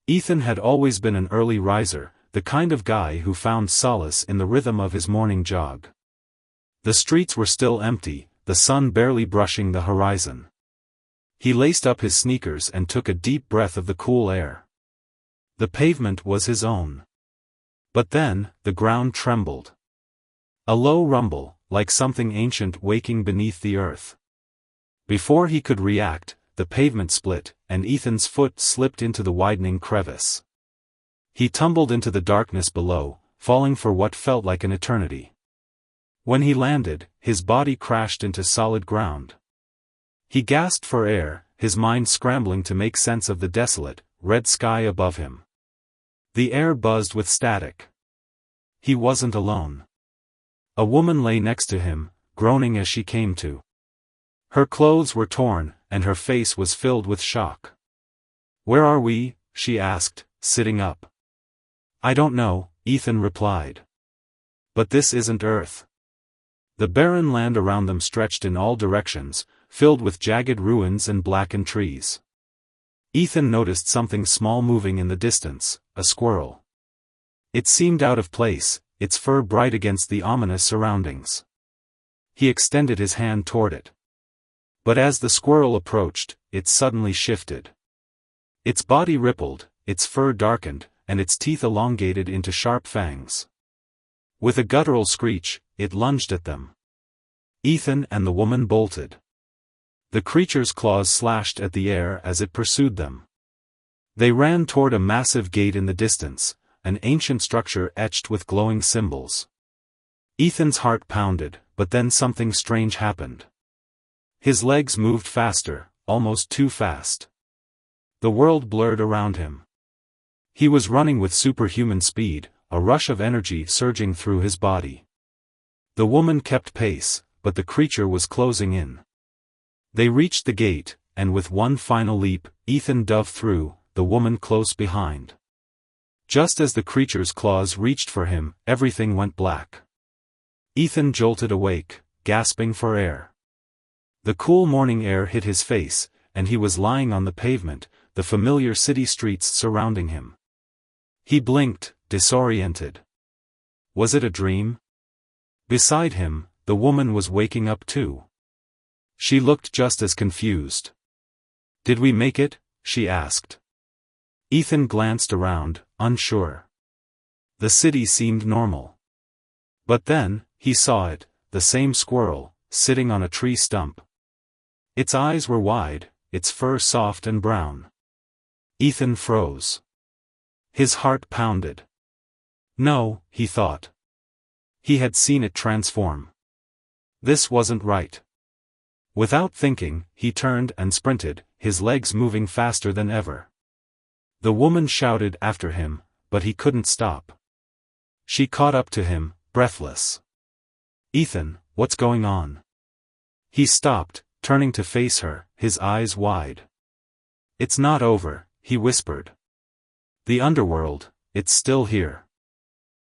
Ethan had always been an early riser, the kind of guy who found solace in the rhythm of his morning jog. The streets were still empty, the sun barely brushing the horizon. He laced up his sneakers and took a deep breath of the cool air. The pavement was his own. But then, the ground trembled. A low rumble, like something ancient waking beneath the earth. Before he could react, the pavement split, and Ethan's foot slipped into the widening crevice. He tumbled into the darkness below, falling for what felt like an eternity. When he landed, his body crashed into solid ground. He gasped for air, his mind scrambling to make sense of the desolate, red sky above him. The air buzzed with static. He wasn't alone. A woman lay next to him, groaning as she came to. Her clothes were torn, and her face was filled with shock. "Where are we?" she asked, sitting up. "I don't know," Ethan replied. "But this isn't Earth." The barren land around them stretched in all directions, filled with jagged ruins and blackened trees. Ethan noticed something small moving in the distance, a squirrel. It seemed out of place, its fur bright against the ominous surroundings. He extended his hand toward it. But as the squirrel approached, it suddenly shifted. Its body rippled, its fur darkened, and its teeth elongated into sharp fangs. With a guttural screech, it lunged at them. Ethan and the woman bolted. The creature's claws slashed at the air as it pursued them. They ran toward a massive gate in the distance, an ancient structure etched with glowing symbols. Ethan's heart pounded, but then something strange happened. His legs moved faster, almost too fast. The world blurred around him. He was running with superhuman speed, a rush of energy surging through his body. The woman kept pace, but the creature was closing in. They reached the gate, and with one final leap, Ethan dove through, the woman close behind. Just as the creature's claws reached for him, everything went black. Ethan jolted awake, gasping for air. The cool morning air hit his face, and he was lying on the pavement, the familiar city streets surrounding him. He blinked, disoriented. Was it a dream? Beside him, the woman was waking up too. She looked just as confused. "Did we make it?" she asked. Ethan glanced around, unsure. The city seemed normal. But then, he saw it, the same squirrel, sitting on a tree stump. Its eyes were wide, its fur soft and brown. Ethan froze. His heart pounded. No, he thought. He had seen it transform. This wasn't right. Without thinking, he turned and sprinted, his legs moving faster than ever. The woman shouted after him, but he couldn't stop. She caught up to him, breathless. "Ethan, what's going on?" He stopped, turning to face her, his eyes wide. "It's not over," he whispered. "The underworld, it's still here."